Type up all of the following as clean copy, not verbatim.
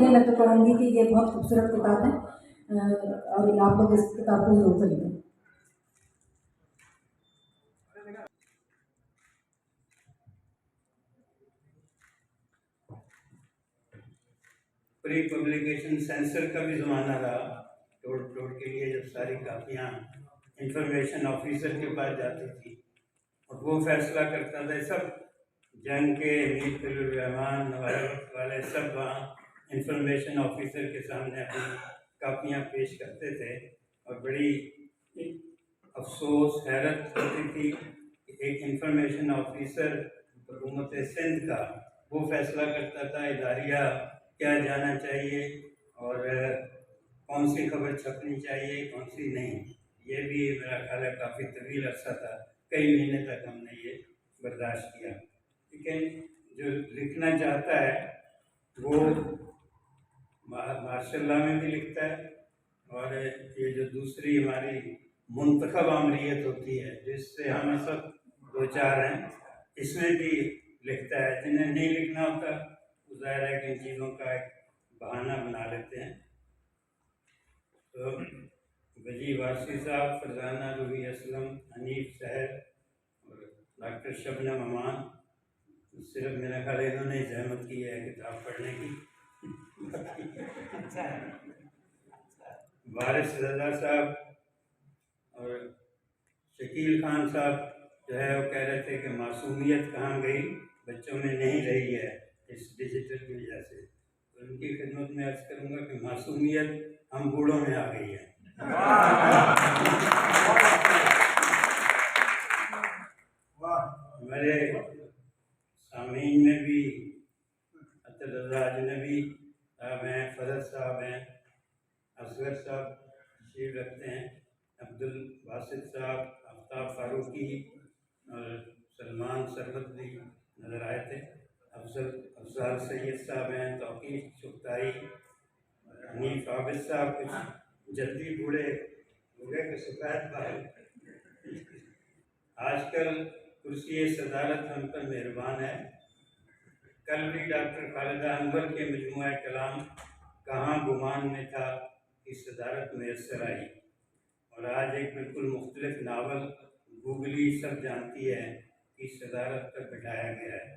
पढ़िए, मैं तो कहूँगी कि ये बहुत खूबसूरत किताब है और आप लोग इस किताब को जरूर खरीदें। प्री पब्लिकेशन सेंसर का भी ज़माना रहा, तोड़ तोड़ के लिए जब सारी कापियाँ इंफॉर्मेशन ऑफिसर के पास जाती थी और वो फैसला करता था। सब जंग के मीर-उर-रहमान वाले सब वहाँ इंफॉर्मेशन ऑफिसर के सामने अपनी कापियाँ पेश करते थे और बड़ी अफसोस हैरत होती थी कि एक इंफॉर्मेशन ऑफिसर हुकूमत सिंध का वो फैसला करता था इदारिया क्या जाना चाहिए और कौन सी खबर छपनी चाहिए कौन सी नहीं। ये भी मेरा ख्याल है काफ़ी तवील अर्सा था, कई महीने तक हमने ये बर्दाश्त किया। लेकिन जो लिखना चाहता है वो माशाल्लाह में भी लिखता है और ये जो दूसरी हमारी मुंतखब आमरीत होती है जिससे हम सब दो चार हैं, इसमें भी लिखता है। जिन्हें नहीं लिखना होता वो ज़ाहिर है कि इन चीज़ों का एक बहाना बना लेते हैं। तो वजी वारसी साहब, फरजाना रूही असलम, हनीफ सहर और डॉक्टर शबनम अमान, सिर्फ मेरा ख्याल इन्होंने जहमत की है किताब पढ़ने की। वारिस रज़ा साहब और शकील खान साहब जो है वो कह रहे थे कि मासूमियत कहाँ गई, बच्चों में नहीं रही है इस डिजिटल की वजह से। तो उनकी खिदमत में अर्ज़ करूँगा कि मासूमियत हम बूढ़ों में आ गई है। मेरे सामीन में भी रज़ा अजनबी साहब हैं, फरद साहब हैं, असगर साहब तशरीफ रखते हैं, अब्दुल बासित साहब, आफ्ताब फारूकी और सलमान सरबत भी नज़र आए थे। अफजल सैयद साहब हैं, तौकीफ चुगताई, हनीफ आबिद साहब कुछ जल्दी बूढ़े हो गए कि सफ़ेद बाल। आजकल कुर्सी सदारत हम पर मेहरबान है। कल भी डॉक्टर खालिदा अनवर के मजमूआ कलाम कहाँ गुमान में था कि सदारत मैसर आई, और आज एक बिल्कुल मुख्तलिफ नावल गूगली सब जानती है कि सदारत पर बिठाया गया है।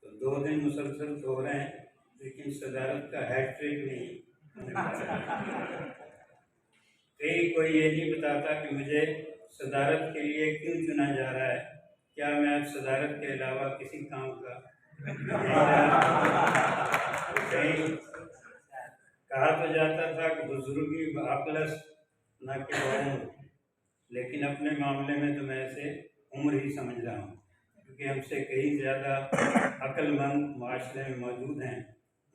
तो 2 दिन मुसलसल तो हो रहे हैं लेकिन सदारत का हैट्रिक नहीं। कोई ये नहीं बताता कि मुझे सदारत के लिए क्यों चुना जा रहा है। क्या मैं अब सदारत के अलावा किसी काम का कहीं कहा तो जाता था कि बुजुर्गी अकलस न के उम्र, लेकिन अपने मामले में तो मैं इसे उम्र ही समझ रहा हूँ, क्योंकि हमसे कई ज़्यादा अक्लमंद माशरे में मौजूद हैं।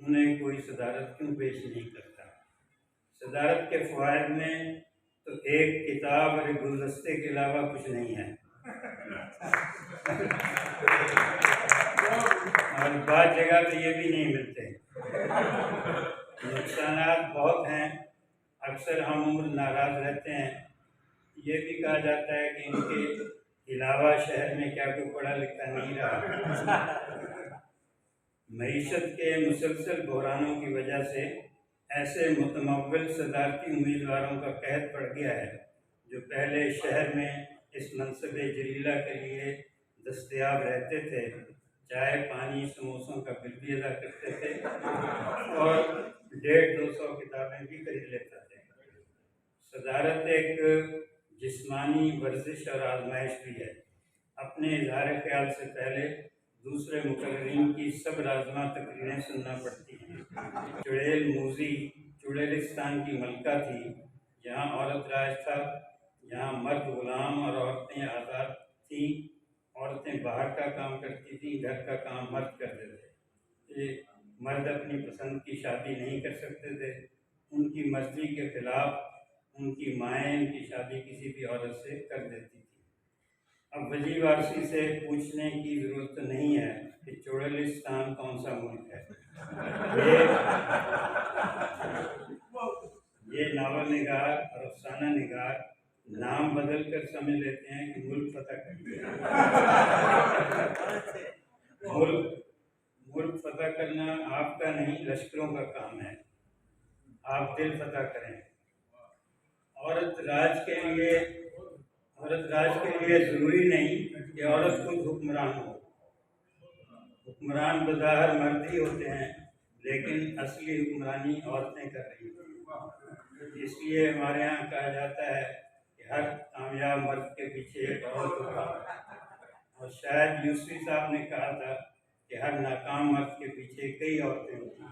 उन्हें कोई सदारत क्यों पेश नहीं करता। सदारत के फ़वाइद में तो एक किताब और एक गुलदस्ते के अलावा कुछ नहीं है। और बाद जगह तो ये भी नहीं मिलते। नुकसानात बहुत हैं। अक्सर हम उम्र नाराज़ रहते हैं। ये भी कहा जाता है कि इनके अलावा शहर में क्या कोई पढ़ा लिखा नहीं रहा। मईशत के मुसलसल बहरानों की वजह से ऐसे मुतमव्विल सदारती उम्मीदवारों का कहर पड़ गया है जो पहले शहर में इस मनसब जलीला के लिए दस्तयाब रहते थे, चाय पानी समोसों का बिल भी अदा करते थे और 150-200 किताबें भी खरीद लेते थे। सदारत एक जिस्मानी वर्जिश और आजमाइश भी है। अपने इजहार ख्याल से पहले दूसरे मुकर्रीन की सब राजमा तकरीरें सुनना पड़ती हैं। चुड़ैल मूजी चुड़ैलिस्तान की मलका थी, जहाँ औरत राज था, जहाँ मर्द गुलाम और औरतें आज़ाद थीं। औरतें बाहर का काम करती थीं, घर का काम मर्द करते थे। मर्द अपनी पसंद की शादी नहीं कर सकते थे। उनकी मर्जी के खिलाफ उनकी माएँ उनकी शादी किसी भी औरत से कर देती थी। अब वजी वारसी से पूछने की ज़रूरत नहीं है कि चुड़ैलिस्तान कौन सा मुल्क है। ये नावल निगार और अफसाना निगार नाम बदल कर समझ लेते हैं कि मुल्क फतह कर दिया। मुल्क फतह करना आपका नहीं लश्करों का काम है। आप दिल फतह करें। औरत राज के लिए ज़रूरी नहीं कि औरत खुद हुक्मरान हो। हुक्मरान बज़ाहिर मर्द ही होते हैं, लेकिन असली हुक्मरानी औरतें कर रही हैं। इसलिए हमारे यहाँ कहा जाता है कि हर कामयाब मर्द के पीछे एक औरत होती है, और शायद यूसुफी साहब ने कहा था कि हर नाकाम मर्द के पीछे कई औरतें होती हैं।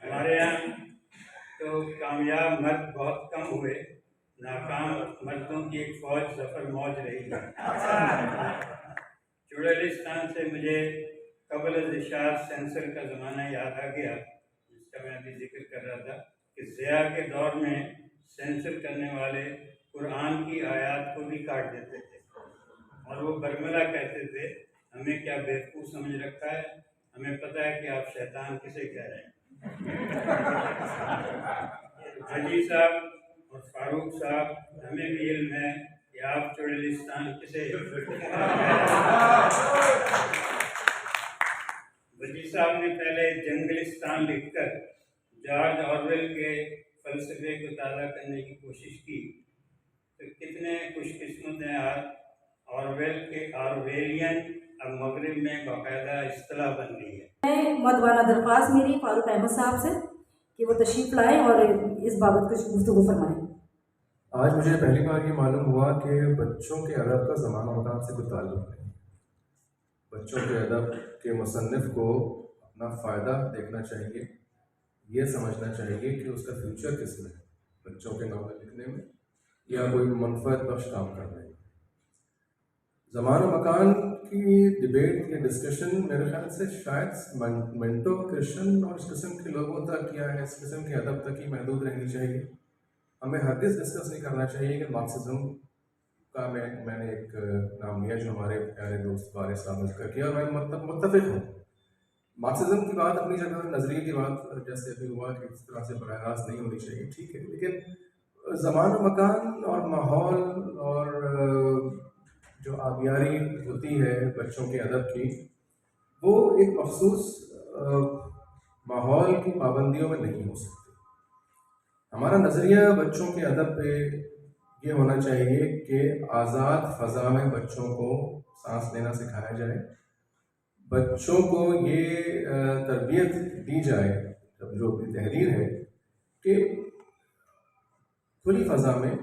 हमारे यहाँ तो कामयाब मर्द बहुत कम हुए, नाकाम मर्दों की एक फौज सफर मौज रही है। चुड़ैलिस्तान से मुझे कबल इशार सेंसर का ज़माना याद आ गया, जिसका मैं अभी जिक्र कर रहा था कि ज़िया के दौर में सेंसर करने वाले कुरान की आयत को भी काट देते थे, और वो बरमला कहते थे, हमें क्या बेवकूफ़ समझ रखा है, हमें पता है कि आप शैतान किसे कह रहे हैं। हाजी साहब और फारूक साहब, हमें भी इल्म है कि आप चुड़ैलिस्तान किसे। वजी साहब ने पहले जंगलिस्तान लिखकर जॉर्ज ऑरवेल के फलसफे को ताज़ा करने की कोशिश की, तो कितने खुशकिस्मत हैं आज, ऑरवेल के ऑरवेलियन अब मगरिब में बाकायदा इस्तिलाह बन गई है। मैं मदवाना दरख्वास्त मेरी फारूक अहमद साहब से कि वो तशरीफ़ लाएँ और इस बाबत कुछ गुफ्तगू फरमाएँ। आज मुझे पहली बार ये मालूम हुआ कि बच्चों के अदब का ज़माना मकान से कोई ताल्लुक़ नहीं। बच्चों के अदब के मुसन्निफ़ को अपना फ़ायदा देखना चाहिए, ये समझना चाहिए कि उसका फ्यूचर किसमें है, बच्चों के नावल लिखने में या कोई मनफ़अत बख्श काम करने में। ज़माना मकान की डिबेट या डिस्कशन मेरे ख्याल से शायद मिंटो क्रिश्चियन और इस किस्म के लोगों तक या इस किस्म के अदब तक ही महदूद रहनी चाहिए। हमें हरगिज़ डिस्कस नहीं करना चाहिए कि मार्क्सिज्म का मैंने एक नाम लिया जो हमारे प्यारे दोस्त वारिस साहब ने जिक्र किया, और मैं मुत्तफ़िक़ हूँ। मार्क्सिज्म की बात अपनी जगह, नज़रिए की बात जैसे अभी हुआ कि इस तरह से बराह रास्त नहीं होनी चाहिए, ठीक है, लेकिन ज़माना मकान और माहौल और जो आबियारी होती है बच्चों के अदब की, वो एक मखसूस माहौल की पाबंदियों में नहीं हो सकती। हमारा नज़रिया बच्चों के अदब पे ये होना चाहिए कि आज़ाद फ़ज़ा में बच्चों को सांस लेना सिखाया जाए, बच्चों को ये तरबियत दी जाए, जो अपनी तहरीर है, कि खुली फ़ज़ा में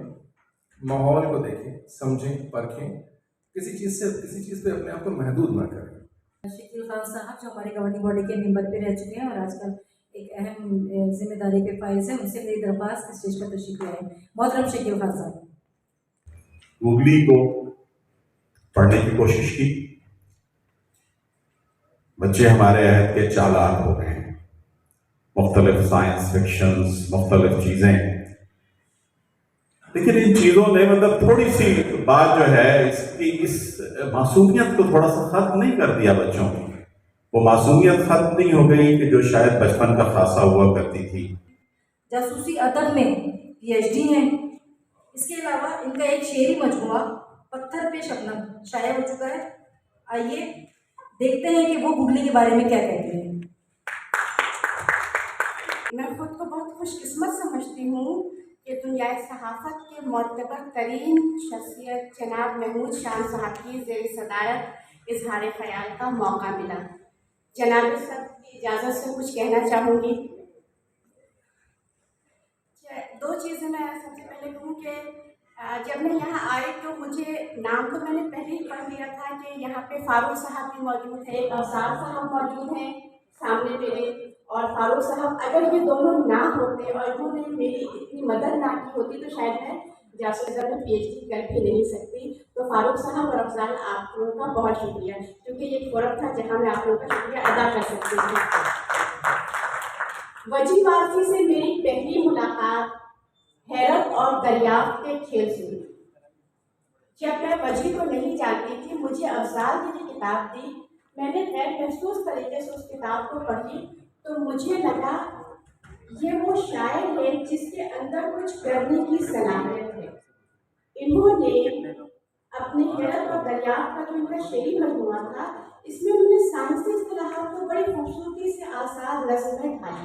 माहौल को देखें, समझें, परखें, किसी चीज़ पे अपने आप को महदूद ना करें। शकील खान साहब जो हमारे गवर्निंग बॉडी के मेंबर पे रह चुके हैं और आजकल एक अहम जिम्मेदारी पे फाइज है, उनसे मेरी दरख्वास्त स्टेज पर तशरीफ लाए। मोहतरम शकील खान साहब। गूगली को पढ़ने की कोशिश की। बच्चे हमारे अहद के चालाक हो गए हैं, मुख्तलिफ साइंस फिक्शंस, मुख्तलिफ चीज़ें, लेकिन इन चीज़ों ने मतलब थोड़ी सी बात जो है इसकी इस मासूमियत को थोड़ा सा ख़त्म नहीं कर दिया बच्चों की। वो मासूमियत ख़त्म नहीं हो गई कि जो शायद बचपन का खासा हुआ करती थी। जासूसी अदब में PhD हैं। इसके अलावा इनका एक शेरी मजमुआ पत्थर पे शबनम शाया हो चुका है। आइए देखते हैं कि वो गूगली के बारे में क्या कहते हैं। मैं खुद को बहुत खुशकिस्मत समझती हूँ कि दुनिया सहाफ़त के मोतबर तरीन शख्सियत जनाब महमूद शान साहब की ज़ेर सदारत इजहार ख्याल का मौका मिला। जनाब सब की इजाज़त से कुछ कहना चाहूँगी। दो चीज़ें मैं सबसे पहले कहूँ कि जब मैं यहाँ आई तो मुझे नाम तो मैंने पहले ही पढ़ लिया था कि यहाँ पे फारूक साहब भी मौजूद है, अवसार साहब मौजूद हैं सामने मेरे, और फारूक साहब अगर ये दोनों ना होते और इन्होंने मेरी इतनी मदद ना की होती तो शायद मैं जासूसी में PhD कर भी नहीं सकती। तो फारूक साहब और अफजाल आप लोगों का बहुत शुक्रिया, क्योंकि ये एक फोरम था जहाँ मैं आप लोगों का शुक्रिया अदा कर सकती थी। वजी वारसी से मेरी पहली मुलाकात हैरत और दरियाफ्त के खेल से हुई। जब मैं वजी को नहीं जानती थी, मुझे अफजाल ने जो किताब दी, मैंने गैर महसूस तरीके से उस किताब को पढ़ी तो मुझे लगा ये वो शायर है जिसके अंदर कुछ करने की सलाहियत है। इन्होंने अपने हैरत और दरियाफ्त का जो इनका शेरी मजमुआ था, इसमें उन्होंने साइंसी इस्तिलाहात को बड़ी खूबसूरती से आसान लफ्ज़ में ढाला।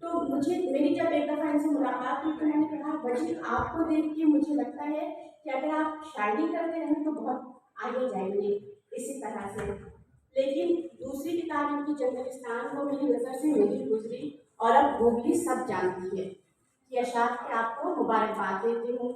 तो मुझे मेरी जब एक दफ़ा इनसे मुलाकात हुई तो मैंने कहा वजीर आपको देख के मुझे लगता है कि अगर आप शायरी करते रहें तो बहुत आगे जाएंगे इसी तरह से। लेकिन दूसरी किताब इनकी जंगलिस्तान को मेरी नज़र से नहीं गुजरी और अब वो भी सब जानती है कि अशात के आपको मुबारकबाद देती हूँ।